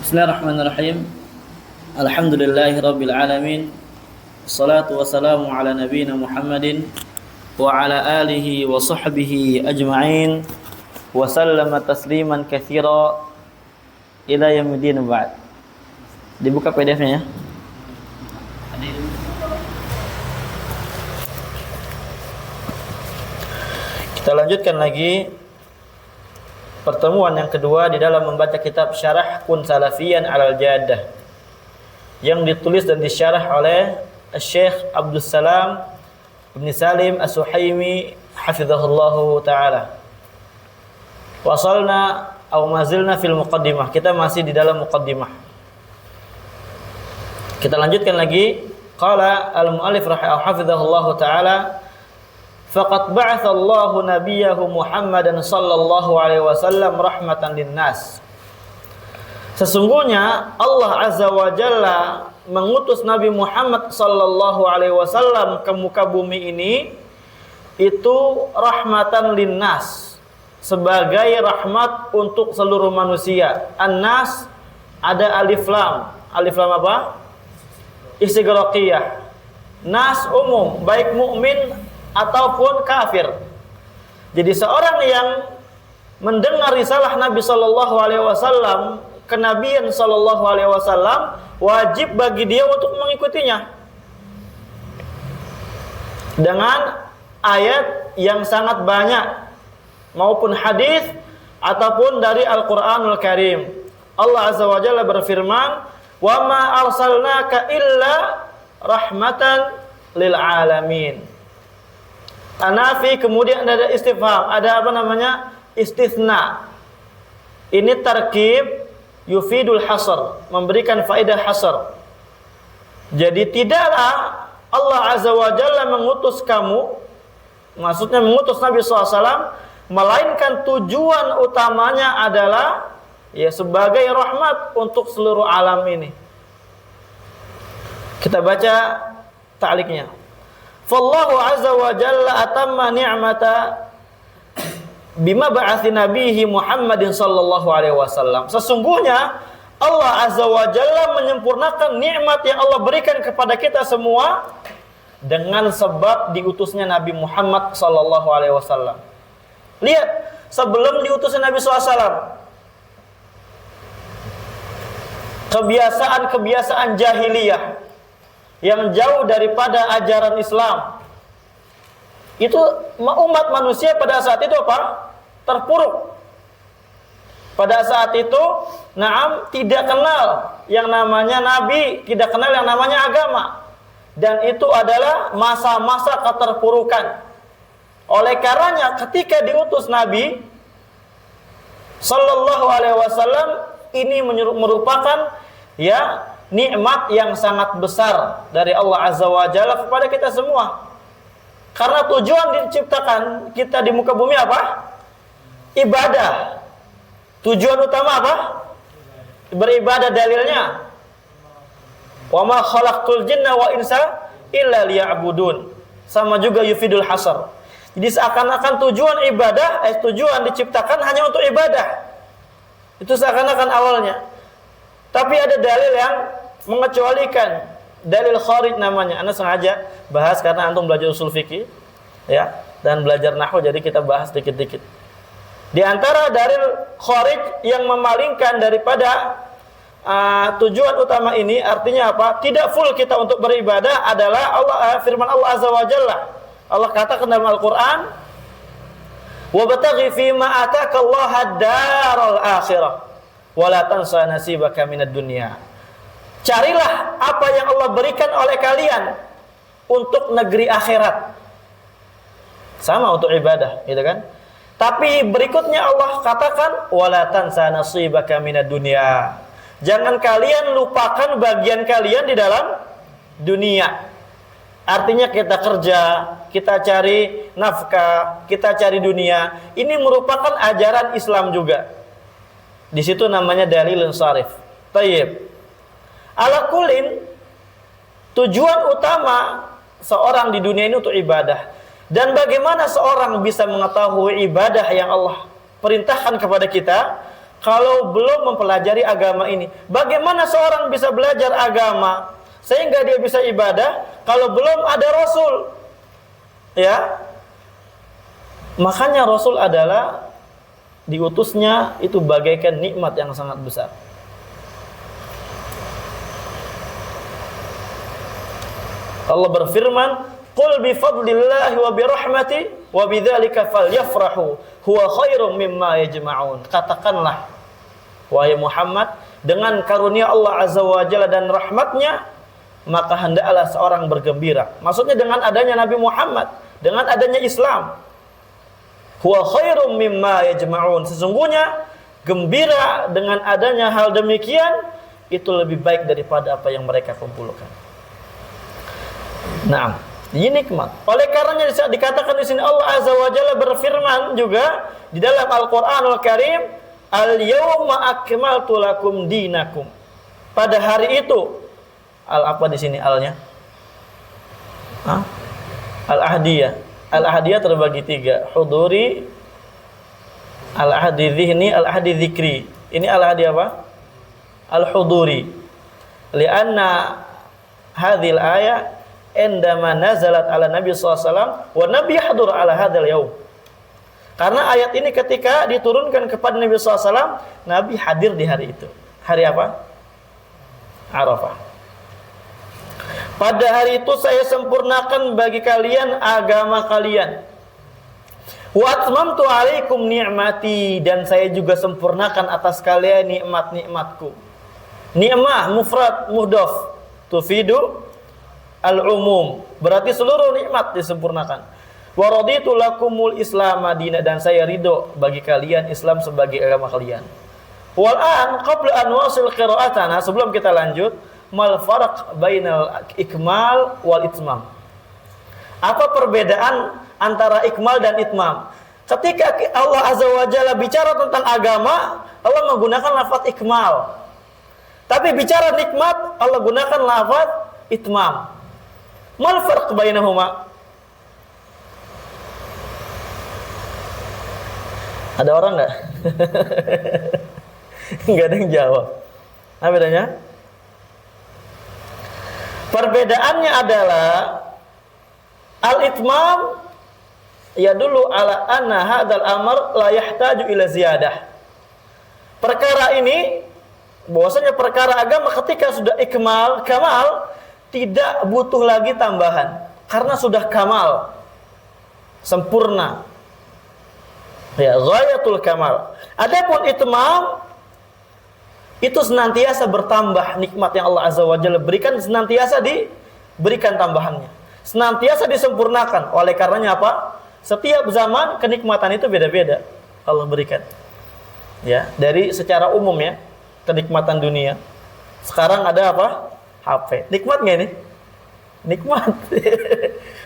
Bismillahirrahmanirrahim. Alhamdulillahirabbil alamin. Wassalatu wassalamu ala nabiyyina Muhammadin wa ala alihi wa sahbihi ajma'in wa sallama tasliman katsira ila yaumil ba'd. Dibuka PDF-nya ya. Kita lanjutkan lagi pertemuan yang kedua di dalam membaca kitab Syarah Kun Salafiyan 'alal Jaddah yang ditulis dan disyarah oleh Syekh Abdul Salam Ibn Salim As-Suhaimi hafizahullahu taala. Wasalna aw mazilna fil muqaddimah. Kita masih di dalam muqaddimah. Kita lanjutkan lagi. Qala al-muallif hafizahullahu taala, faqad ba'atha Allahu nabiyahu Muhammadan sallallahu alaihi wasallam rahmatan linnas. Sesungguhnya Allah Azza wa Jalla mengutus Nabi Muhammad sallallahu alaihi wasallam ke muka bumi ini itu rahmatan linnas, sebagai rahmat untuk seluruh manusia. An-nas ada alif lam. Alif lam apa? Istighraqiyah. Nas umum, baik mukmin ataupun kafir. Jadi seorang yang mendengar risalah Nabi sallallahu alaihi wasallam, kenabian sallallahu alaihi wasallam, wajib bagi dia untuk mengikutinya dengan ayat yang sangat banyak maupun hadis ataupun dari Al-Qur'anul Karim. Allah Azza wa Jalla berfirman, "Wa ma arsalnaka illa rahmatan lil alamin." Anafi, kemudian ada istifham, ada apa namanya? Istitsna. Ini tarkib yufidul hasr, memberikan faedah hasr. Jadi tidaklah Allah Azza wa Jalla mengutus kamu, maksudnya mengutus Nabi SAW, melainkan tujuan utamanya adalah ya sebagai rahmat untuk seluruh alam ini. Kita baca ta'liqnya. Fallahu azza wa jalla atamma ni'mata bima ba'athi nabihi Muhammadin sallallahu alaihi wasallam. Sesungguhnya Allah azza wa jalla menyempurnakan nikmat yang Allah berikan kepada kita semua dengan sebab diutusnya Nabi Muhammad sallallahu alaihi wasallam. Lihat, sebelum diutusnya Nabi SAW, kebiasaan-kebiasaan jahiliyah yang jauh daripada ajaran Islam, itu umat manusia pada saat itu apa? Terpuruk. Pada saat itu, tidak kenal yang namanya nabi, tidak kenal yang namanya agama. Dan itu adalah masa-masa keterpurukan. Oleh karenanya ketika diutus Nabi sallallahu alaihi wasallam, ini merupakan ya nikmat yang sangat besar dari Allah Azza wa Jalla kepada kita semua. Karena tujuan diciptakan kita di muka bumi apa? Ibadah. Tujuan utama apa? Beribadah. Dalilnya, wa ma khalaqtul jinna wa insa illa liya'budun. Sama juga yufidul hasr. Jadi seakan-akan tujuan ibadah, tujuan diciptakan hanya untuk ibadah. Itu seakan-akan awalnya. Tapi ada dalil yang mengecualikan, dalil kharij namanya. Anda sengaja bahas karena antum belajar usul fikih, ya, dan belajar nahwu, jadi kita bahas dikit-dikit. Di antara dalil kharij yang memalingkan daripada tujuan utama ini, artinya apa? Tidak full kita untuk beribadah adalah firman Allah Azza wa Jalla. Allah katakan dalam Al-Qur'an, "Wabtaghi fima ataka Allah ad-daral akhirah wa la tansa nasibaka minad dunya." Carilah apa yang Allah berikan oleh kalian untuk negeri akhirat. Sama untuk ibadah, gitu kan? Tapi berikutnya Allah katakan, "Wa la tansa nasibaka minad dunya." Jangan kalian lupakan bagian kalian di dalam dunia. Artinya kita kerja, kita cari nafkah, kita cari dunia. Ini merupakan ajaran Islam juga. Di situ namanya dalilun sharif. Tayyib. Ala kulin, tujuan utama seorang di dunia ini untuk ibadah. Dan bagaimana seorang bisa mengetahui ibadah yang Allah perintahkan kepada kita? kalau belum mempelajari agama ini. Bagaimana seorang bisa belajar agama sehingga dia bisa ibadah kalau belum ada Rasul? Ya. Makanya Rasul adalah diutusnya itu bagaikan nikmat yang sangat besar. Allah berfirman, "Qul bi fadlillahi wa bi rahmati wa bidzalika falyafrahu huwa khairum mimma yajma'un." Katakanlah, wahai Muhammad, dengan karunia Allah Azza wa Jalla dan rahmatnya, maka hendaklah seorang bergembira. Maksudnya dengan adanya Nabi Muhammad, dengan adanya Islam. Huwa khairum mimma yajma'un. Sesungguhnya gembira dengan adanya hal demikian itu lebih baik daripada apa yang mereka kumpulkan. Nah, ini nikmat. Oleh karenanya dikatakan di sini Allah Azza wa Jalla berfirman juga di dalam Al-Qur'anul Karim, "Al-yauma akmaltu lakum dinakum." Pada hari itu, apa di sini alnya? Al-Ahdiyah. Al-Ahdiyah terbagi 3. Huduri, Al-Ahdi Dhihni, Al-Ahdi Dzikri. Ini Al-Ahdi apa? Al-Huduri. Lianna hadhil ayah endama nazalat ala Nabi SAW wa Nabi hadur ala hadal yaum. Karena ayat ini ketika diturunkan kepada Nabi SAW, Nabi hadir di hari itu. Hari apa? Arafah. Pada hari itu saya sempurnakan bagi kalian agama kalian. Wa atmamtu alaikum ni'mati, dan saya juga sempurnakan atas kalian nikmat-nikmatku. Ni'mah mufrad muhdaf tufidu al-umum, berarti seluruh nikmat disempurnakan. Wa raditu lakumul Islam madina, dan saya ridho bagi kalian Islam sebagai agama kalian. Wal an qabla an wasil qira'atana, sebelum kita lanjut, mal farq bainal ikmal wal itmam. Apa perbedaan antara ikmal dan itmam? Ketika Allah Azza wa Jalla bicara tentang agama, Allah menggunakan lafaz ikmal. Tapi bicara nikmat, Allah gunakan lafaz itmam. Mal farq bainahuma? Ada orang enggak? Enggak ada yang jawab. Apa bedanya? Perbedaannya adalah al-itmam ya dulu ala anna hadzal amr la yahtaju ila ziyadah. Perkara ini, bahwasanya perkara agama ketika sudah ikmal, kamal, tidak butuh lagi tambahan karena sudah kamal, sempurna, ya ghayatul kamal. Adapun itmam itu senantiasa bertambah, nikmat yang Allah Azza wa Jalla berikan senantiasa diberikan tambahannya, senantiasa disempurnakan. Oleh karenanya apa? Setiap zaman kenikmatan itu beda-beda Allah berikan. Ya, dari secara umum ya, kenikmatan dunia. Sekarang ada apa? HP. Nikmat nggak ini? Nikmat.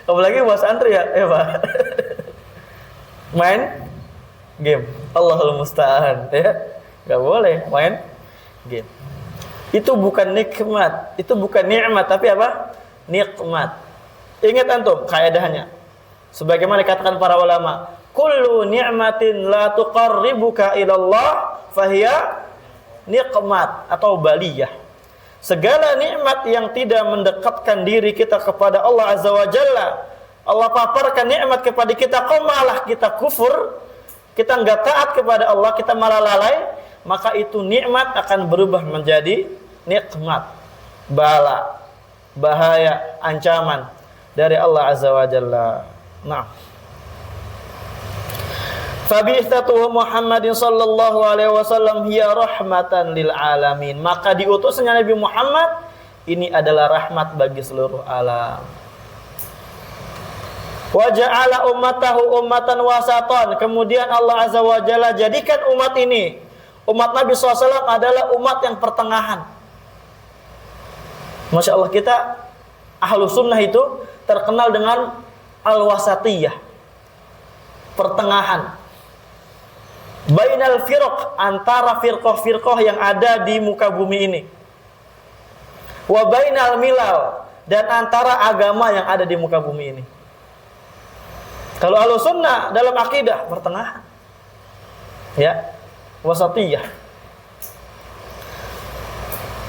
Apalagi buat santri ya, Pak. Main game. Allahul musta'an, ya. Nggak boleh main game. Itu bukan nikmat, itu bukan nikmat, tapi apa? Nikmat. Ingat antum kaidahnya. Sebagaimana dikatakan para ulama, kullu ni'matin la tuqarribuka ila Allah fahiya nikmat atau baliyah. Segala nikmat yang tidak mendekatkan diri kita kepada Allah Azza wa Jalla, Allah paparkan nikmat kepada kita, kok malah kita kufur, kita enggak taat kepada Allah, kita malah lalai, maka itu nikmat akan berubah menjadi nikmat, bala, bahaya, ancaman dari Allah Azza wa Jalla. Nah, fabi'tsatuhu Muhammadin sallallahu alaihi wasallam hiya rahmatan lil alamin. Maka diutusnya Nabi Muhammad ini adalah rahmat bagi seluruh alam. Wa ja'ala ummatahu ummatan wasatan. Kemudian Allah Azza wa Jalla jadikan umat ini, umat Nabi SAW adalah umat yang pertengahan. Masya Allah, kita Ahlus Sunnah itu terkenal dengan al-wasatiyah, pertengahan. Bainal firq, antara firqah-firqah yang ada di muka bumi ini. Wa bainal milal, dan antara agama yang ada di muka bumi ini. Kalau Ahlus Sunnah dalam akidah pertengahan. Ya, wasatiyah.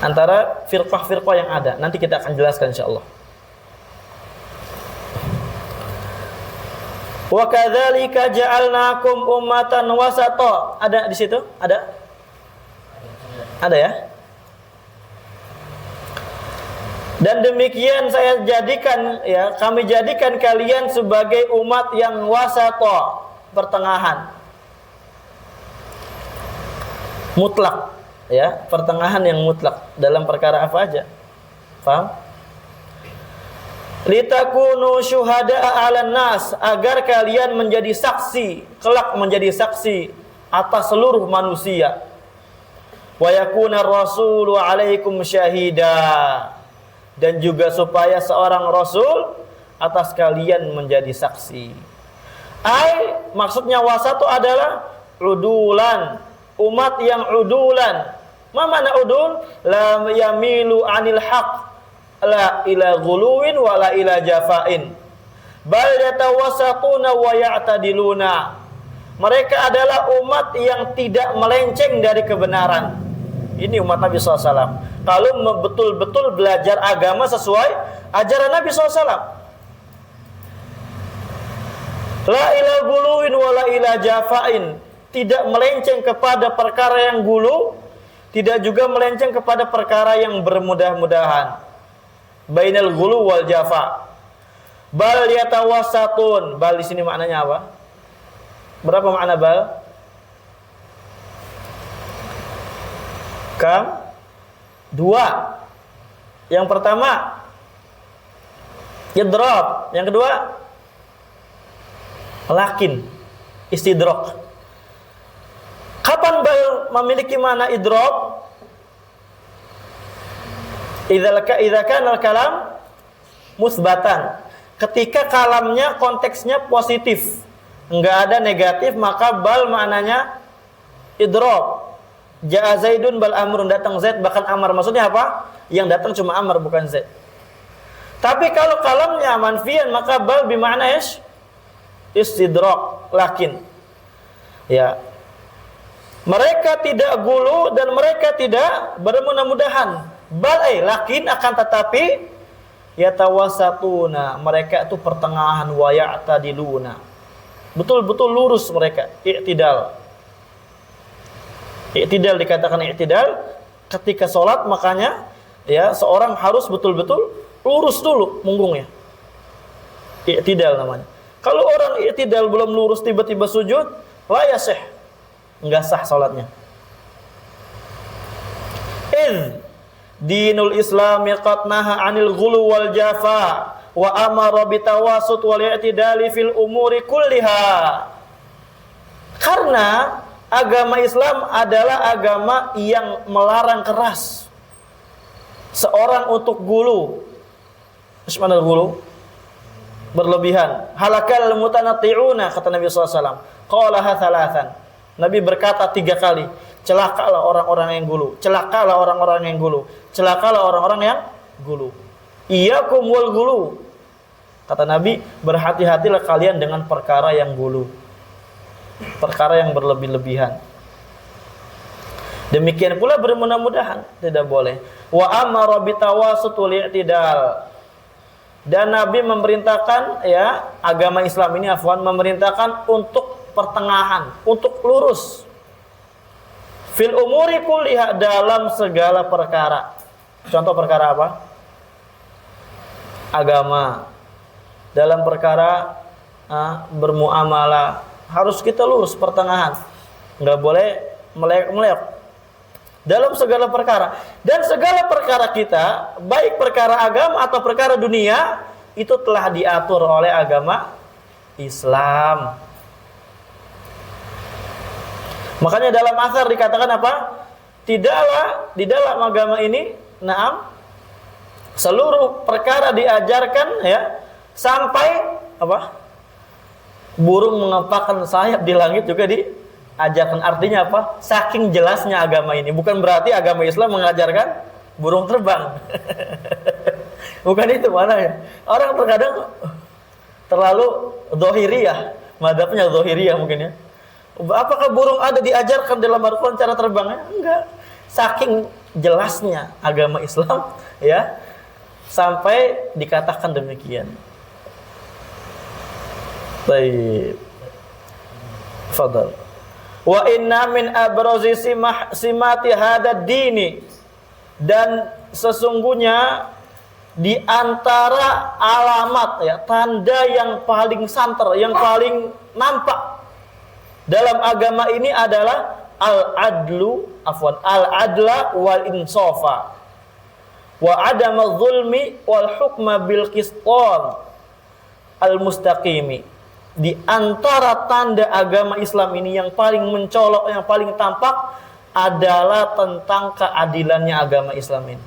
antara firqah-firqah yang ada. Nanti kita akan jelaskan insyaallah. Wa kadzalika ja'alnakum ummatan wasata. Ada di situ? Ada? Ada ya? Dan demikian saya jadikan ya, kami jadikan kalian sebagai umat yang wasata, pertengahan. Mutlak ya, pertengahan yang mutlak dalam perkara apa aja. Paham? Litakunu syuhada'a 'alan nas, agar kalian menjadi saksi, kelak menjadi saksi atas seluruh manusia. Wa yakuna rasulu 'alaikum syahida, dan juga supaya seorang rasul atas kalian menjadi saksi. Maksudnya wasatu adalah udulan, umat yang udulan. Ma mana udul? La yamilu 'anil haq, la ila ghuluwin wa la ila jafain, bal yatawassatuna wa ya'tadiluna. Mereka adalah umat yang tidak melenceng dari kebenaran. Ini umat Nabi SAW. Kalau betul-betul belajar agama sesuai ajaran Nabi SAW. La ila ghuluwin wa la ila jafain, tidak melenceng kepada perkara yang gulu, tidak juga melenceng kepada perkara yang bermudah-mudahan. Bainal ghulu wal jafa. Bal yatawassatun. Bal di sini maknanya apa? Berapa makna bal? Dua. Yang pertama idrop, yang kedua lakin, istidrok. Kapan bal memiliki makna idrop? Idza kana al-kalam musbatan. Ketika kalamnya konteksnya positif, enggak ada negatif, maka bal maknanya idrop. Ja'a Zaidun bal Amrun, datang Zaid bahkan Amr. Maksudnya apa? Yang datang cuma Amr bukan Zaid. Tapi kalau kalamnya manfian maka bal bermakna istidrak, lakin. Ya. Mereka tidak gulu dan mereka tidak bermudah-mudahan. Bal lakin, akan tetapi yatawassatuna, mereka itu pertengahan, wa ya'tadiluna. Betul-betul lurus mereka, i'tidal. I'tidal dikatakan i'tidal ketika sholat, makanya ya seorang harus betul-betul lurus dulu punggungnya. I'tidal namanya. Kalau orang i'tidal belum lurus tiba-tiba sujud, la yasih, enggak sah sholatnya. Dinul Islami qad naha 'anil ghulu wal jafa wa amara bitawasut wal i'tidali fil umuri kulliha. Karena agama Islam adalah agama yang melarang keras seorang untuk gulu. Ismanul gulu, berlebihan. Halakal mutanatti'una, kata Nabi SAW. Qalaha thalathan. Nabi berkata 3 kali, celakalah orang-orang yang gulu, celakalah orang-orang yang gulu, celakalah orang-orang yang gulu. Iyyakum wal gulu. Kata Nabi, berhati-hatilah kalian dengan perkara yang gulu, perkara yang berlebih-lebihan. Demikian pula bermudah-mudahan, tidak boleh. Wa amara bitawasut wal i'tidal. Dan Nabi memerintahkan, ya, agama Islam ini memerintahkan untuk pertengahan, untuk lurus. Fil umuri kulliha, dalam segala perkara. Contoh perkara apa? Agama. Dalam perkara bermuamalah harus kita lurus pertengahan, nggak boleh melek-melek dalam segala perkara. Dan segala perkara kita, baik perkara agama atau perkara dunia, itu telah diatur oleh agama Islam. Makanya dalam asar dikatakan apa? Tidaklah di dalam agama ini, seluruh perkara diajarkan, ya, sampai apa? Burung mengepakkan sayap di langit juga diajarkan. Artinya apa? Saking jelasnya agama ini. Bukan berarti agama Islam mengajarkan burung terbang. Bukan itu mana ya. Orang terkadang terlalu zahiriyah, madzhabnya zahiriyah mungkin ya. Apakah burung ada diajarkan dalam Al-Quran cara terbangnya? Enggak. Saking jelasnya agama Islam ya sampai dikatakan demikian. Baik. Fadal. Wa inna min abrazi simati hadad dini, dan sesungguhnya di antara alamat ya tanda yang paling santer, yang paling nampak dalam agama ini adalah al-adla wal insafa wa adama zulmi wal hukma bil qisṭan al mustaqimi. Di antara tanda agama Islam ini yang paling mencolok, yang paling tampak adalah tentang keadilannya agama Islam ini.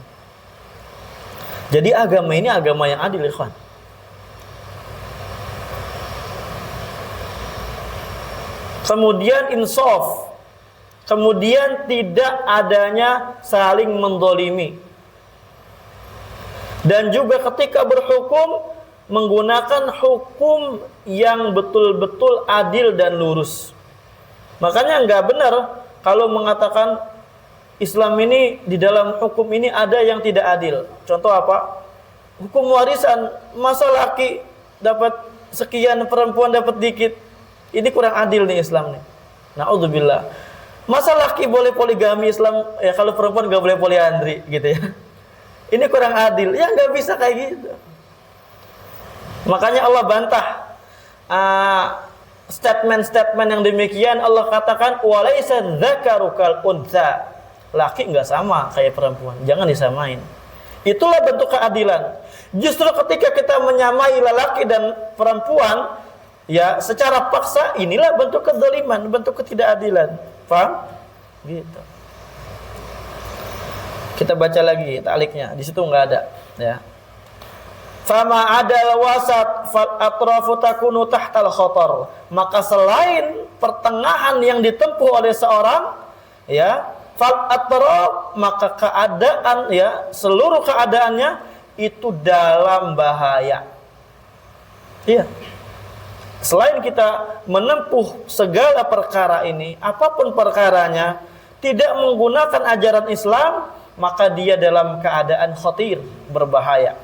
Jadi agama ini agama yang adil, ikhwan. Kemudian insaf, kemudian tidak adanya saling mendolimi, dan juga ketika berhukum menggunakan hukum yang betul-betul adil dan lurus. Makanya nggak benar kalau mengatakan Islam ini di dalam hukum ini ada yang tidak adil. Contoh apa? Hukum warisan, masa laki dapat sekian, perempuan dapat dikit. Ini kurang adil nih Islam nih. Na'udzubillah. Masa laki boleh poligami Islam, ya kalau perempuan nggak boleh poliandri gitu ya. Ini kurang adil. Ya nggak bisa kayak gitu. Makanya Allah bantah statement-statement yang demikian. Allah katakan walaisa dzakaru kal untha. Laki enggak sama kayak perempuan, jangan disamain. Itulah bentuk keadilan. Justru ketika kita menyamai lelaki dan perempuan ya secara paksa, inilah bentuk kedzaliman, bentuk ketidakadilan. Paham? Gitu. Kita baca lagi ta'liqnya. Di situ enggak ada, ya. Fama adal wasat fal atrafu takunu tahtal khatar. Maka selain pertengahan yang ditempuh oleh seorang ya, fal atraf, maka keadaan ya, seluruh keadaannya itu dalam bahaya. Iya. Selain kita menempuh segala perkara ini, apapun perkaranya, tidak menggunakan ajaran Islam, maka dia dalam keadaan khatir, berbahaya.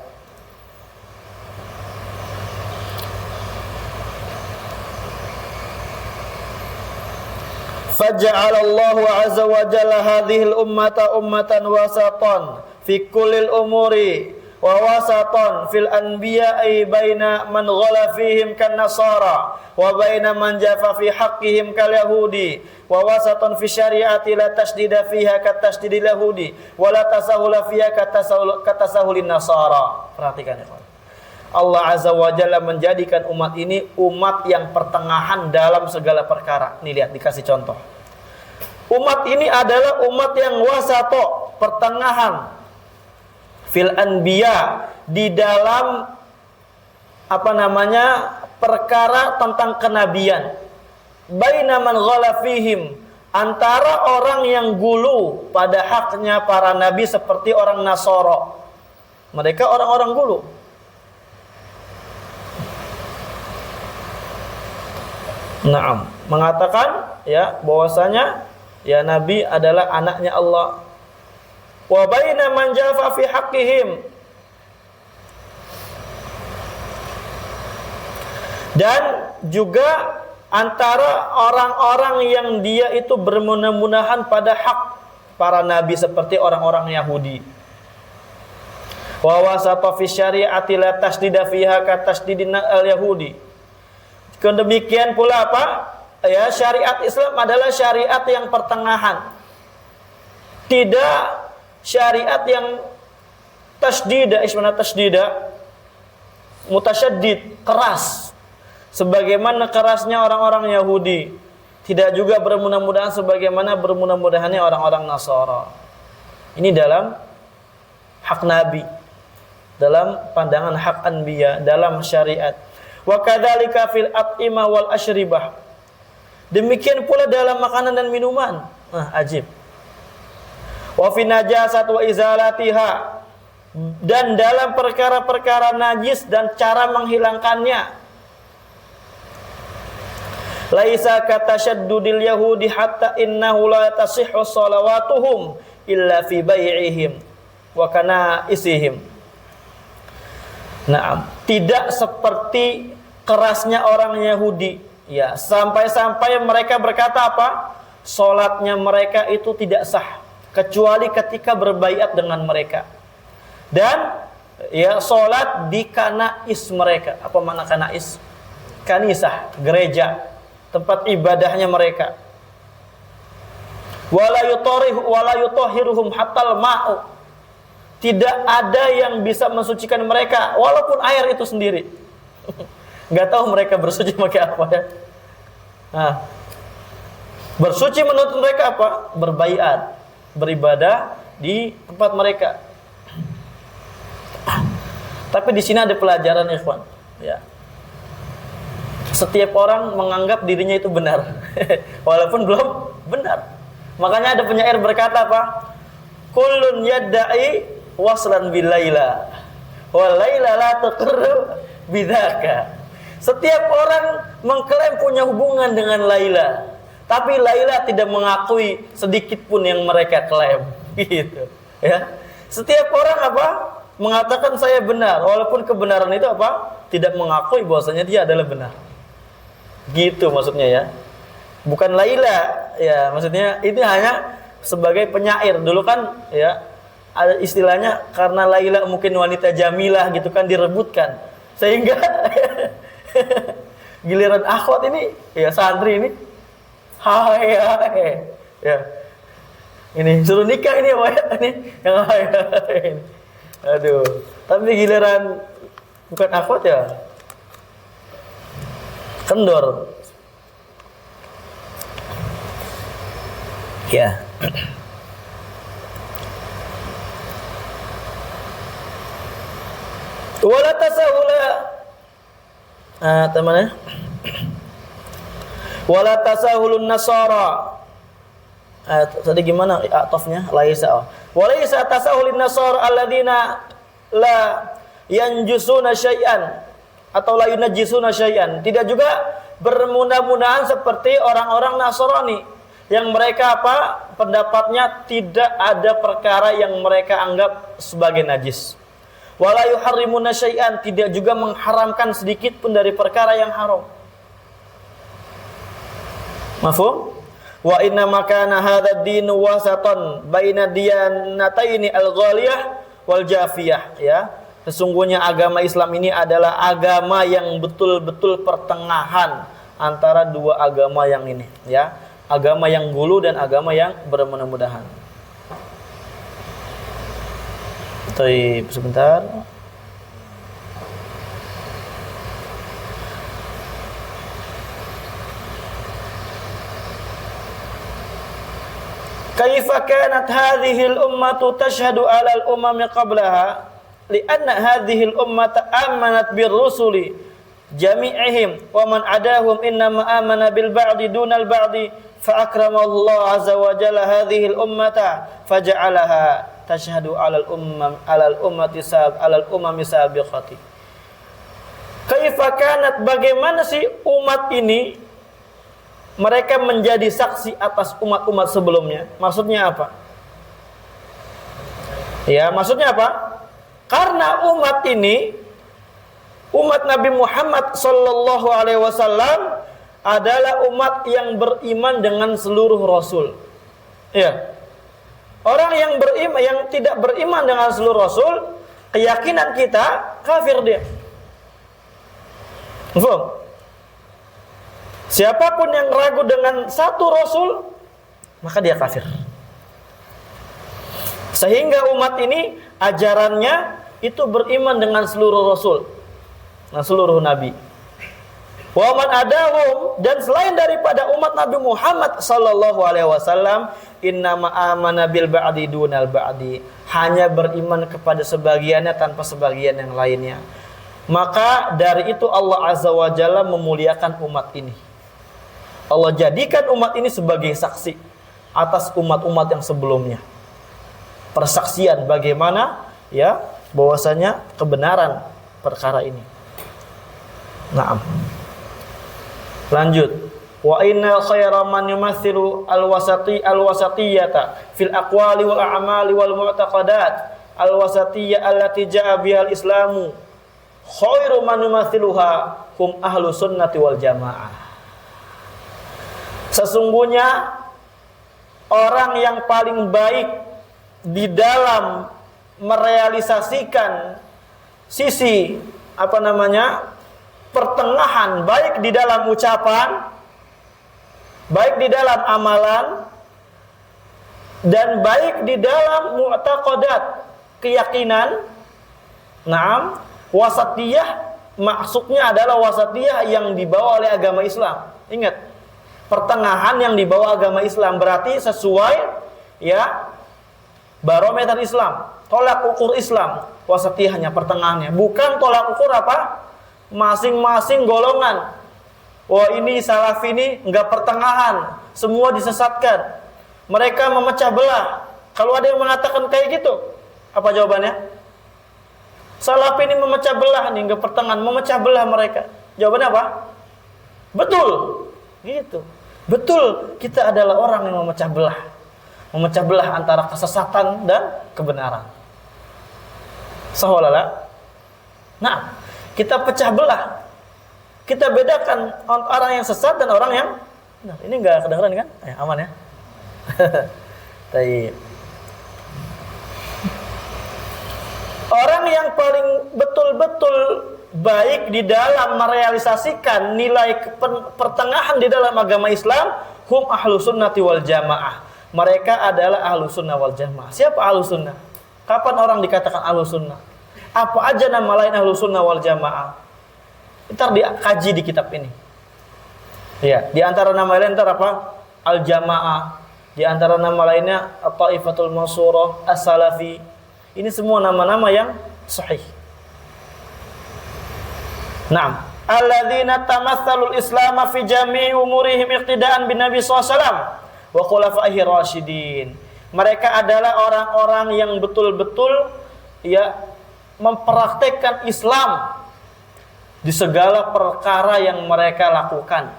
Faja'alallahu azza wa jalla hadhil ummata ummatan wasatan fi kullil umuri wa wasatan fil anbiya'i baina man ghala fihim kan nasara wa baina man jafa fi haqqihim kal yahudi wa wasatan fi syari'ati la tasdida fiha kat tasdidil yahudi wa la tasahula fiha kat tasahulin nasara. Perhatikan ya, Pak. Allah azza wa jalla menjadikan umat ini umat yang pertengahan dalam segala perkara. Nih lihat, dikasih contoh. Umat ini adalah umat yang wasato, pertengahan. Fil anbiya, di dalam perkara tentang kenabian. Baina man ghala fihim, antara orang yang gulu pada haknya para nabi seperti orang Nasara. Mereka orang-orang gulu. Naam, mengatakan ya bahwasanya ya Nabi adalah anaknya Allah. Wa baina man jafa fi haqqihim, dan juga antara orang-orang yang dia itu bermudah-mudahan pada hak para nabi seperti orang-orang Yahudi. Wa wasata fi syari'ati la tasdida fiha ka tasdidin al-yahudi. Demikian pula apa? Ya, syariat Islam adalah syariat yang pertengahan. Tidak syariat yang tasdida, ismana tasdida, mutasyaddid, keras. Sebagaimana kerasnya orang-orang Yahudi. Tidak juga bermudah-mudahan sebagaimana bermudah-mudahannya orang-orang Nasara. Ini dalam hak Nabi, dalam pandangan hak anbiya, dalam syariat. Wa kadzalika fil at'imah wal asyribah. Demikian pula dalam makanan dan minuman. Ajib. Wa fi najasat wa izalatiha, dan dalam perkara-perkara najis dan cara menghilangkannya. Laisa katasyaddudil yahudi hatta innahu la tasihhu shalawatuhum illa fi bai'ihim wa kana'isihim. Nah, tidak seperti kerasnya orang Yahudi, ya, sampai-sampai mereka berkata apa? Salatnya mereka itu tidak sah kecuali ketika berbaiat dengan mereka. Dan ya, salat di kanais mereka. Apa makna kanais? Kanisah, gereja, tempat ibadahnya mereka. Wala yutahhiruhum hatal ma'u. Tidak ada yang bisa mensucikan mereka walaupun air itu sendiri. Enggak tahu mereka bersuci pakai apa ya. Nah, bersuci menurut mereka apa? Berbaiat, beribadah di tempat mereka. Tapi di sini ada pelajaran, ikhwan, ya. Setiap orang menganggap dirinya itu benar walaupun belum benar. Makanya ada penyair berkata apa? Kullun yadda'i waslan bilaila wa laila la taqirru bidzaka. Setiap orang mengklaim punya hubungan dengan Laila, tapi Laila tidak mengakui sedikit pun yang mereka klaim. Gitu, ya. Setiap orang apa? Mengatakan saya benar, walaupun kebenaran itu apa? Tidak mengakui bahwasanya dia adalah benar. Gitu maksudnya, ya. Bukan Laila, ya, maksudnya itu hanya sebagai penyair. Dulu kan, ya, ada istilahnya karena Laila mungkin wanita jamilah gitu kan, direbutkan. Sehingga giliran akhwat ini, ya, santri ini, hai, ya, ini suruh nikah ini, ini yang hai. Aduh, tapi giliran bukan akhwat, ya, kendor. Ya. Wala tasahula, teman-teman. Wala tasahulun nasara. Tadi gimana atofnya? Laisa. Walaisa tasahulun nasara alladzina la yanjusuna syai'an atau la yunajjisuna syai'an. Tidak juga bermudah-mudahan seperti orang-orang Nasrani yang mereka apa? Pendapatnya tidak ada perkara yang mereka anggap sebagai najis. Wala yuharrimuna syai'an, tidak juga mengharamkan sedikit pun dari perkara yang haram. Mafhum? Wa inna makana hadzal din wasatan baina diyanataini al-ghaliyah wal jafiyah, ya. Sesungguhnya agama Islam ini adalah agama yang betul-betul pertengahan antara dua agama yang ini, ya. Agama yang gulu dan agama yang bermudah-mudahan. Baik, sebentar. Kaifa kanat hadhihi al-ummatu tashhadu 'ala al-umami qablaha li'anna hadhihi al-ummata amanat bir-rusuli jami'ihim wa man adahum innama amana bil ba'di dunal ba'di fa akramallahu 'azza wa jalla hadhihi al-ummata faja'alaha tashhadu 'ala al-ummami sabiqati. Kaifa kanat, bagaimana sih umat ini mereka menjadi saksi atas umat-umat sebelumnya? Maksudnya apa? Ya, maksudnya apa? Karena umat ini, umat Nabi Muhammad sallallahu alaihi wasallam adalah umat yang beriman dengan seluruh rasul. Ya. Orang yang beriman, yang tidak beriman dengan seluruh rasul, keyakinan kita kafir dia. Paham? Siapapun yang ragu dengan satu rasul, maka dia kafir. Sehingga umat ini ajarannya itu beriman dengan seluruh rasul, nah, seluruh nabi. Wa man adahum, dan selain daripada umat Nabi Muhammad sallallahu alaihi wasallam, innama amana bil ba'di dunal ba'di, hanya beriman kepada sebagiannya tanpa sebagian yang lainnya. Maka dari itu Allah Azza wa Jalla memuliakan umat ini. Allah jadikan umat ini sebagai saksi atas umat-umat yang sebelumnya. Persaksian bagaimana, ya, bahwasanya kebenaran perkara ini. Naam. Lanjut. Wa inna khaira man yumathilu al-wasatiyata fil aqwali wal a'mali wal mu'taqadat al-wasatiyah allati ja'a bihal islamu khairu man yumathiluha hum ahlu sunnati wal jamaah. Sesungguhnya orang yang paling baik di dalam merealisasikan sisi pertengahan, baik di dalam ucapan, baik di dalam amalan, dan baik di dalam mu'taqadat, keyakinan. Naam, wasatiyah maksudnya adalah wasatiyah yang dibawa oleh agama Islam. Ingat, pertengahan yang dibawa agama Islam berarti sesuai ya barometer Islam, tolak ukur Islam. Wasatiyah hanya pertengahannya, bukan tolak ukur masing-masing golongan. Wah, ini salafi ini enggak pertengahan, semua disesatkan, mereka memecah belah. Kalau ada yang mengatakan kayak gitu, apa jawabannya? Salafi ini memecah belah nih, enggak pertengahan, memecah belah mereka. Jawabannya apa? Betul. Gitu. Betul, kita adalah orang yang memecah belah antara kesesatan dan kebenaran. Sahwalala. Nah, kita pecah belah. Kita bedakan orang yang sesat dan orang yang benar. Ini enggak kedengeran kan? Aman ya? Baik. Orang yang paling betul-betul baik di dalam merealisasikan nilai pertengahan di dalam agama Islam, hum ahlu sunnati wal jamaah. Mereka adalah ahlu sunnah wal jamaah. Siapa ahlu sunnah? Kapan orang dikatakan ahlu sunnah? Apa aja nama lain ahlu sunnah wal jamaah? Ntar dikaji di kitab ini. Ya, di antara nama lain ntar apa? Al jamaah. Di antara nama lainnya at-taifatul mansurah, as-salafi. Ini semua nama-nama yang sahih. Naam, alladzina tamatsalul Islam fi jami'i umurihim iqtidaan bin Nabi sallallahu alaihi wasallam wa khulafaihi rasyidin. Mereka adalah orang-orang yang betul-betul ya mempraktekkan Islam di segala perkara yang mereka lakukan.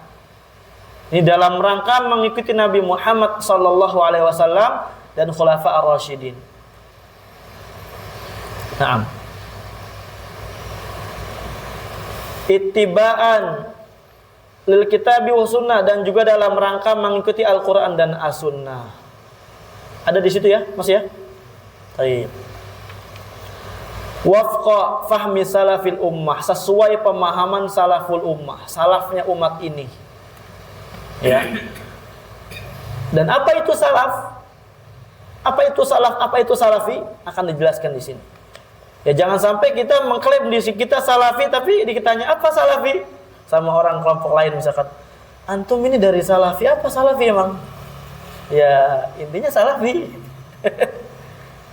Ini dalam rangka mengikuti Nabi Muhammad sallallahu alaihi wasallam dan khulafa ar-rasyidin. Naam. Ittiba'an lil kitabi wa sunnah, dan juga dalam rangka mengikuti Al-Qur'an dan As-Sunnah. Ada di situ ya, Mas ya? Baik. Wafqa fahmi salafil ummah, sesuai pemahaman salaful ummah, salafnya umat ini. Ya. Dan apa itu salaf? Apa itu salaf? Apa itu salafi? Akan dijelaskan di sini. Ya, jangan sampai kita mengklaim diri kita salafi tapi dikitanya apa salafi? Sama orang kelompok lain misalkan, antum ini dari salafi, apa salafi emang? Ya, intinya salafi.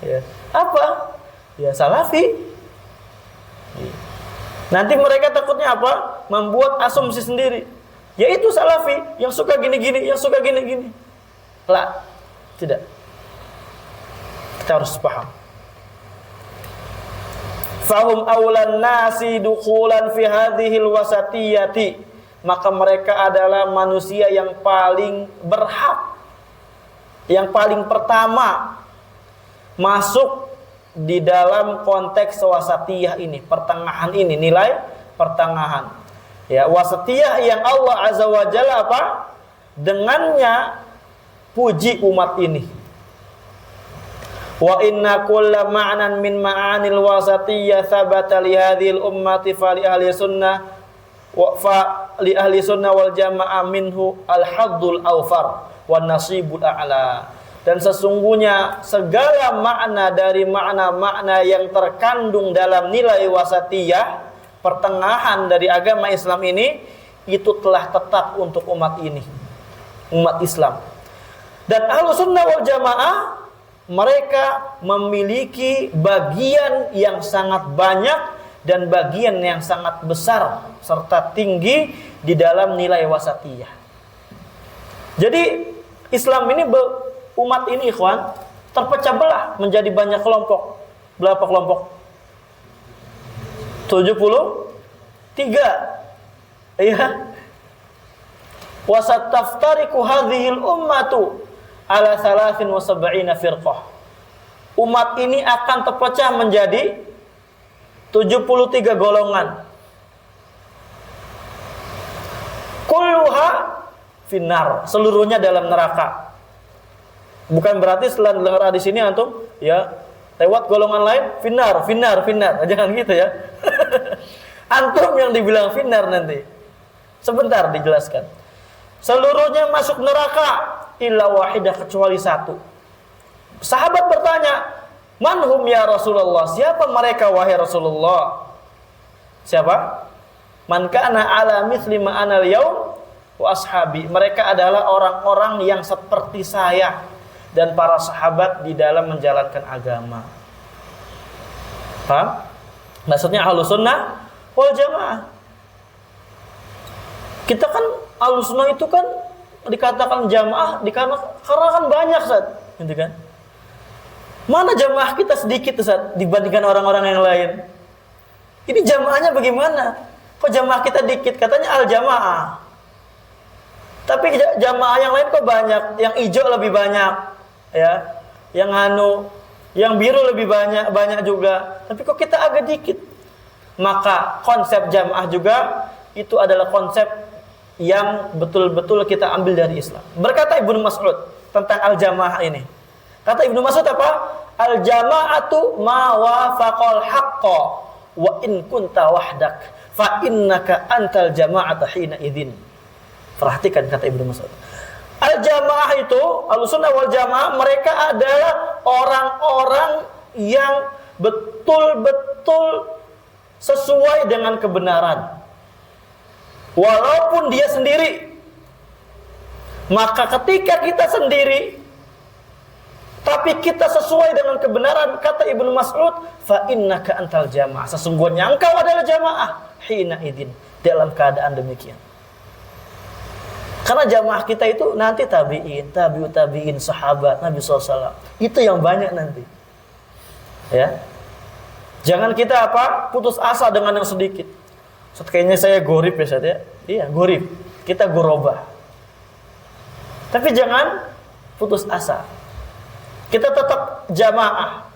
Ya. Apa? Ya, salafi. Nanti mereka takutnya apa? Membuat asumsi sendiri. Yaitu salafi, yang suka gini-gini, yang suka gini-gini. Lah, tidak. Kita harus paham. Fahum awlan nasi dukhulan fi hadhil wasatiyati, maka mereka adalah manusia yang paling berhak, yang paling pertama masuk di dalam konteks wasatiyah ini, pertengahan ini, nilai pertengahan. Ya, wasatiyah yang Allah Azza wa Jalla apa? Dengannya puji umat ini. Wa inna kulla ma'nan min ma'anil wasatiyyah thabata li hadhil ummati fa li ahli sunnah wa fa li ahli sunnah wal jamaah minhu al-haddul awfar wan nasibul a'la. Dan sesungguhnya segala makna dari makna-makna yang terkandung dalam nilai wasatiyah, pertengahan dari agama Islam ini, itu telah tetap untuk umat ini, umat Islam. Dan ahlu sunnah wal jamaah, mereka memiliki bagian yang sangat banyak dan bagian yang sangat besar serta tinggi di dalam nilai wasatiyah. Jadi Islam ini, umat ini ikhwan, terpecah belah menjadi banyak kelompok. Berapa kelompok? 73. Iya. Wa sataftariqu hadhil ummatu ala 73 firqah. Umat ini akan terpecah menjadi 73 golongan. Kulluha finnar, seluruhnya dalam neraka. Bukan berarti setelah dengar di sini antum ya lewat golongan lain finnar. Jangan gitu ya. Antum yang dibilang finnar nanti. Sebentar dijelaskan. Seluruhnya masuk neraka illa wahidah, kecuali satu. Sahabat bertanya, "Manhum ya Rasulullah?" Siapa mereka wahai Rasulullah? Siapa? "Man kana ala mithli ma ana al-yaum wa ashabi." Mereka adalah orang-orang yang seperti saya dan para sahabat di dalam menjalankan agama. Paham? Maksudnya Ahlus Sunnah wal Jamaah. Kita kan Ahlus Sunnah itu kan dikatakan jamaah karena kan banyak, Ustaz, gitu kan? Mana jamaah kita sedikit, Ustaz, dibandingkan orang-orang yang lain? Ini jamaahnya bagaimana? Kok jamaah kita dikit? Katanya al-jamaah. Tapi jamaah yang lain kok banyak, yang hijau lebih banyak, ya. Yang biru lebih banyak juga. Tapi kok kita agak dikit? Maka konsep jamaah juga itu adalah konsep yang betul-betul kita ambil dari Islam. Berkata Ibnu Mas'ud tentang al-jamaah ini. Kata Ibnu Mas'ud apa? Al-jama'atu ma wafaqal haqqa wa in kunta wahdak fa innaka antal jama'ata hina idzin. Perhatikan kata Ibnu Mas'ud. Al-jamaah itu, Ahlussunnah wal Jamaah, mereka adalah orang-orang yang betul-betul sesuai dengan kebenaran. Walaupun dia sendiri. Maka ketika kita sendiri tapi kita sesuai dengan kebenaran, kata Ibnu Mas'ud, fa innaka antal jamaah, sesungguhnya engkau adalah jamaah hina idzin, dalam keadaan demikian. Karena jamaah kita itu nanti tabi'in, tabi'ut tabi'in, sahabat Nabi SAW. Itu yang banyak nanti. Ya. Jangan kita putus asa dengan yang sedikit. Kayaknya saya gorib ya, Ustaz ya. Iya, gorib. Kita gorobah. Tapi jangan putus asa. Kita tetap jamaah.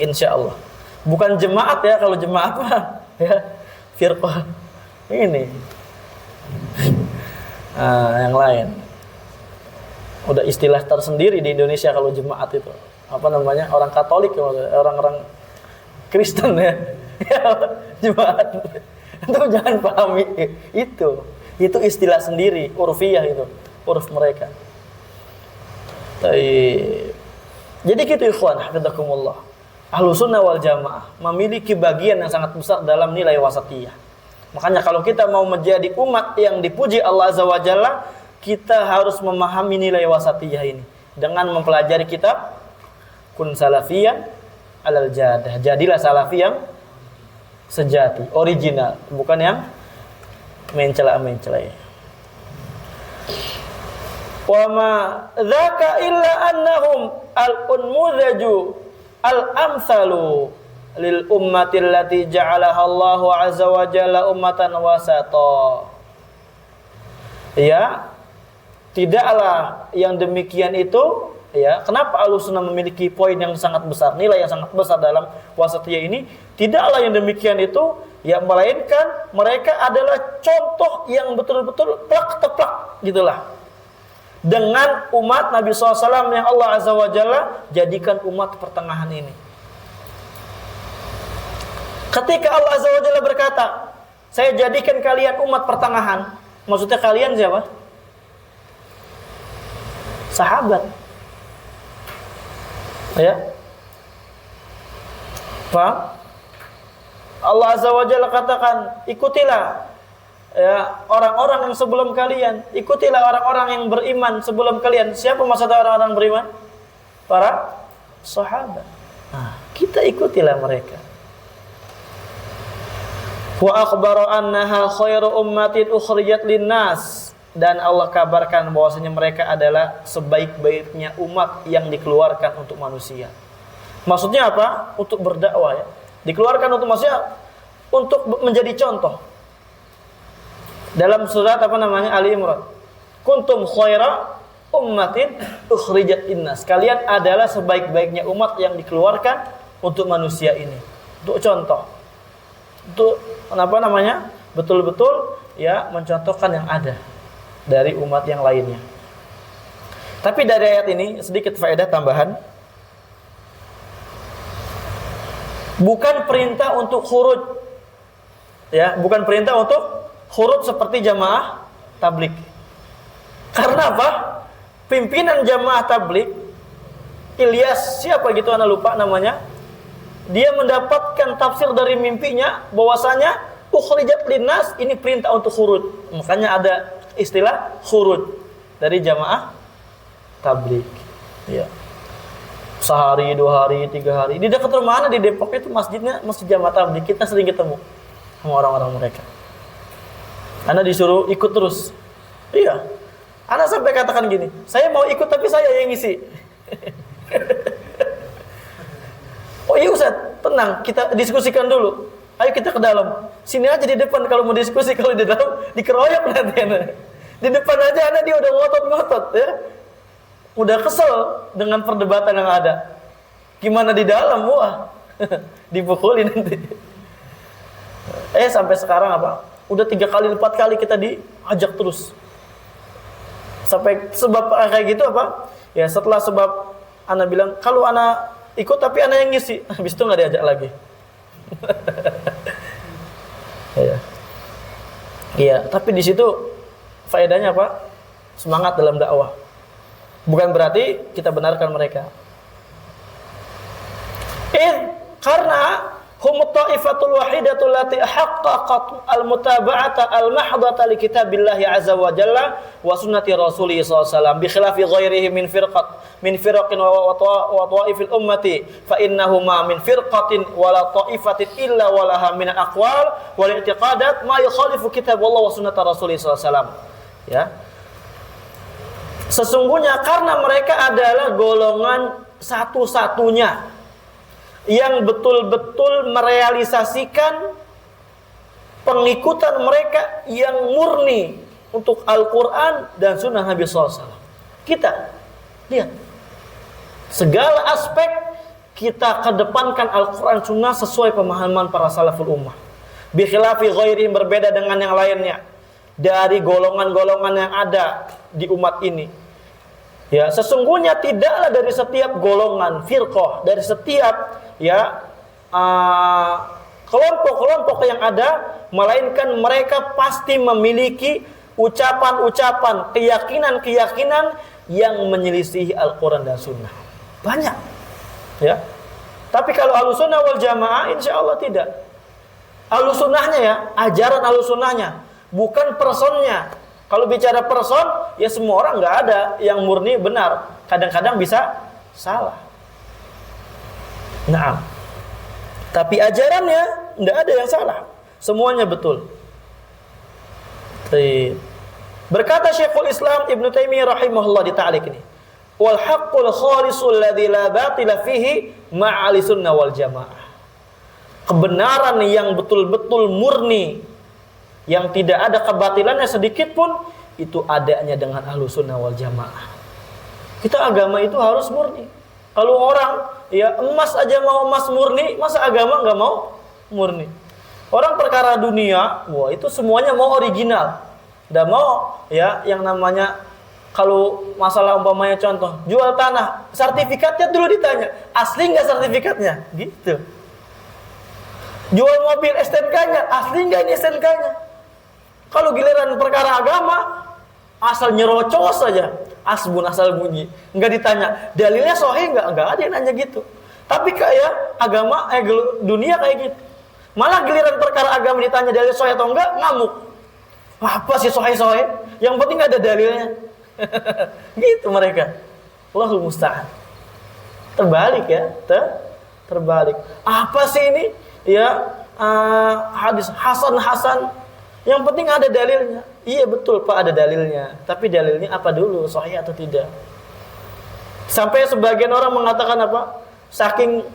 Insya Allah. Bukan jemaat ya, kalau jemaat mah ya firqah ini. Yang lain. Udah istilah tersendiri di Indonesia kalau jemaat itu. Apa namanya? Orang Katolik, orang-orang Kristen ya. Jemaat. Itu jangan pahami itu. Itu istilah sendiri, urfiyah itu, uruf mereka. Jadi gitu ikhwan, hafizakumullah. Ahlussunnah wal Jamaah memiliki bagian yang sangat besar dalam nilai wasatiyah. Makanya kalau kita mau menjadi umat yang dipuji Allah Azza wa Jalla, kita harus memahami nilai wasatiyah ini dengan mempelajari kitab Kun Salafiyan alal Jadah. Jadilah salafi yang sejati, original, bukan yang mencela-mencela. Wa ma dzaka illa annahum al-unmudhaju al-amsalu lil ummati allati ja'alaha Allahu azza wa jalla ummatan wasata. Ya, tidaklah yang demikian itu, ya, kenapa Ahlussunnah memiliki poin yang sangat besar, nilai yang sangat besar dalam wasatiyah ini? Tidaklah yang demikian itu, ya, melainkan mereka adalah contoh yang betul-betul plak-teplak gitulah dengan umat Nabi SAW yang Allah Azza wa Jalla jadikan umat pertengahan ini. Ketika Allah Azza wa Jalla berkata, saya jadikan kalian umat pertengahan, maksudnya kalian siapa? Sahabat. Ya. Paham? Allah Azza wa Jalla katakan, ikutilah ya orang-orang yang sebelum kalian, ikutilah orang-orang yang beriman sebelum kalian. Siapa maksudnya orang-orang beriman? Para sahabat. Nah, kita ikutilah mereka. Wa akhbara annaha khairu ummatin ukhrijat linnas, dan Allah kabarkan bahwasanya mereka adalah sebaik-baiknya umat yang dikeluarkan untuk manusia. Maksudnya apa? Untuk berdakwah ya. Dikeluarkan untuk manusia untuk menjadi contoh. Dalam surat Ali Imran, kuntum khaira ummatin ukhrijat linnas. Kalian adalah sebaik-baiknya umat yang dikeluarkan untuk manusia ini. Untuk contoh. Untuk betul-betul ya mencontohkan yang ada dari umat yang lainnya. Tapi dari ayat ini sedikit faedah tambahan. Bukan perintah untuk khurud. Ya, bukan perintah untuk khurud seperti jamaah tabligh. Karena apa? Pimpinan jamaah tabligh Ilyas, siapa gitu ana lupa namanya. Dia mendapatkan tafsir dari mimpinya bahwasanya ukhrijat linnas ini perintah untuk khurud. Makanya ada istilah khurud dari jamaah tabligh. Ya. Sehari, 2 hari, 3 hari. Di dekat rumah ana di Depok itu masjidnya masjid jamaah tabligh. Kita sering ketemu sama orang-orang mereka. Ana disuruh ikut terus. Iya. Ana sampai katakan gini, saya mau ikut tapi saya yang ngisi. Oh iya Ustaz, tenang, kita diskusikan dulu. Ayo kita ke dalam. Sini aja di depan kalau mau diskusi, kalau di dalam dikeroyok nanti Ana. Di depan aja Ana dia udah ngotot-ngotot ya. Udah kesel dengan perdebatan yang ada. Gimana di dalam? Wah, dipukuli nanti. Sampai sekarang apa? Udah 3 kali, 4 kali kita diajak terus. Sampai sebab kayak gitu apa? Ya setelah sebab Ana bilang, kalau Ana ikut tapi Ana yang ngisi. Habis itu nggak diajak lagi. Iya, tapi di situ faedahnya apa? Semangat dalam dakwah. Bukan berarti kita benarkan mereka. Karena hum ta'ifatul wahidatul lati haqqaqat al-mutaba'ata al-mahdata li kitabillahi azza wa jalla wa sunnati rasulih sallallahu alaihi wasallam bi khilafi ghairihi min firqin wa ta'ifil ummati fa innahuma min firqatin wa la ta'ifatin illa wa laha min al-aqwal wal i'tiqadat ma yukhalifu kitaballah wa sunnata rasulih sallallahu alaihi wasallam. Ya. Sesungguhnya karena mereka adalah golongan satu-satunya yang betul-betul merealisasikan pengikutan mereka yang murni untuk Al-Quran dan Sunnah Nabi SAW. Kita lihat segala aspek kita kedepankan Al-Quran Sunnah sesuai pemahaman para salaful ummah. Bi khilafi ghairihim, berbeda dengan yang lainnya dari golongan-golongan yang ada di umat ini. Ya, sesungguhnya tidaklah dari setiap golongan firqah, dari setiap kelompok-kelompok yang ada, melainkan mereka pasti memiliki ucapan-ucapan, keyakinan-keyakinan yang menyelisihi Al-Quran dan Sunnah. Banyak, ya. Tapi kalau Ahlussunnah wal Jamaah, insya Allah tidak. Ahlussunnahnya ya, ajaran Ahlussunnahnya, bukan personnya. Kalau bicara person, ya semua orang nggak ada yang murni benar. Kadang-kadang bisa salah. Nah, tapi ajarannya nggak ada yang salah. Semuanya betul. Berkata Syekhul Islam Ibnu Taimiyah rahimahullah di ta'liq ini, wal haqqul khalisul ladzi la batila fihi ma'ali sunnah wal jamaah. Kebenaran yang betul-betul murni, yang tidak ada kebatilannya sedikit pun, itu adanya dengan Ahlussunnah wal Jamaah. Kita agama itu harus murni. Kalau orang ya emas aja mau emas murni, masa agama nggak mau murni? Orang perkara dunia, wah itu semuanya mau original. Nggak mau ya yang namanya, kalau masalah umpamanya contoh, jual tanah, sertifikatnya dulu ditanya, asli nggak sertifikatnya? Gitu. Jual mobil STNK-nya, asli nggak ini STNK-nya? Kalau giliran perkara agama, asal nyerocos saja, asbun asal bunyi, nggak ditanya dalilnya sahih nggak ada yang nanya gitu. Tapi kayak agama, dunia kayak gitu. Malah giliran perkara agama ditanya dalil sahih atau enggak, ngamuk. Apa sih sahih? Yang penting ada dalilnya. Gitu mereka. Allahul musta'an. Terbalik ya, terbalik. Apa sih ini? Ya hadis Hasan. Yang penting ada dalilnya. Iya betul Pak, ada dalilnya. Tapi dalilnya apa dulu, sahih atau tidak? Sampai sebagian orang mengatakan apa? Saking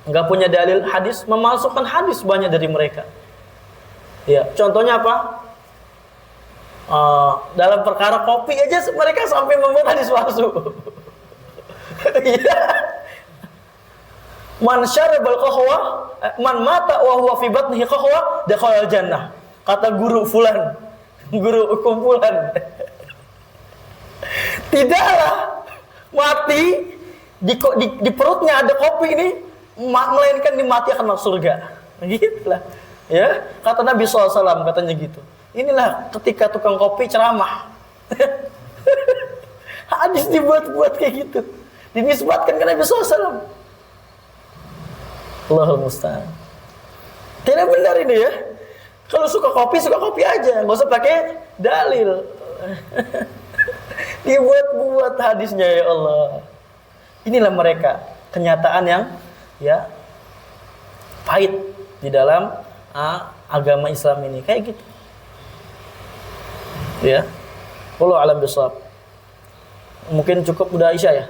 nggak punya dalil hadis, memasukkan hadis banyak dari mereka. Ya, contohnya apa? Dalam perkara kopi aja mereka sampai membuat hadis palsu. Iya. Man syarabal qahwa, man mata wa huwa fi batnihi qahwa, dakhala jannah. Kata guru fulan, guru kumpulan. Tidaklah mati di perutnya ada kopi ini, melainkan mati akan masuk surga. Gitulah. Ya, kata Nabi SAW katanya gitu. Inilah ketika tukang kopi ceramah. Hadis dibuat-buat kayak gitu. Dinisbatkan ke Nabi SAW. Allahul musta'an. Tidak benar ini ya. Kalau suka kopi aja, nggak usah pakai dalil. Dibuat-buat hadisnya, ya Allah. Inilah mereka, kenyataan yang ya pahit di dalam agama Islam ini, kayak gitu. Ya. Wallahu a'lam bishawab. Mungkin cukup udah Isya ya?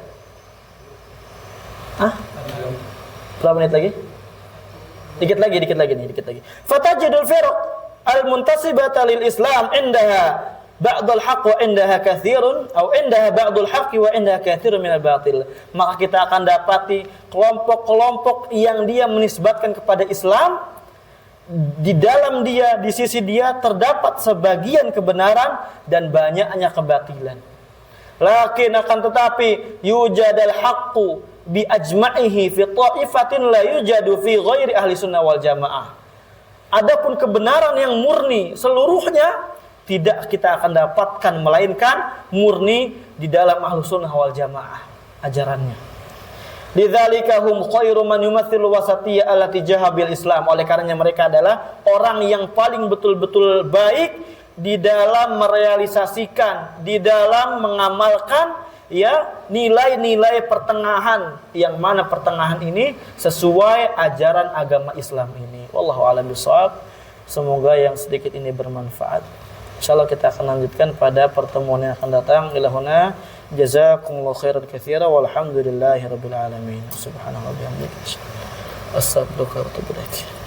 Berapa menit lagi? Dikit lagi. Fatajidul firq al-muntasibata lil Islam indaha ba'dul haqq wa indaha katsirun atau indaha ba'dul haqq wa indaha katsirun minal batil. Maka kita akan dapati kelompok-kelompok yang dia menisbatkan kepada Islam, di dalam dia, di sisi dia terdapat sebagian kebenaran dan banyaknya kebatilan. Lakin akan tetapi yujadal haqqu bi ajma'ihi fi ta'ifatin la yujadu fi ghairi ahli sunnah wal jamaah. Adapun kebenaran yang murni seluruhnya tidak kita akan dapatkan melainkan murni di dalam ahli sunnah wal jamaah ajarannya. Lidzalika hum khairu man yumathilu wasatiyya allati jahabil Islam. Oleh karenanya mereka adalah orang yang paling betul-betul baik di dalam merealisasikan, di dalam mengamalkan ya nilai-nilai pertengahan, yang mana pertengahan ini sesuai ajaran agama Islam ini. Wallahu a'lam bishawab. Semoga yang sedikit ini bermanfaat. Insyaallah kita akan lanjutkan pada pertemuan yang akan datang. Ilahuna jazakumullahu khairan katsira walhamdulillahirabbil alamin. Subhanallahi wa bihamdihi. Astaghfiruka wa atubu ilaik.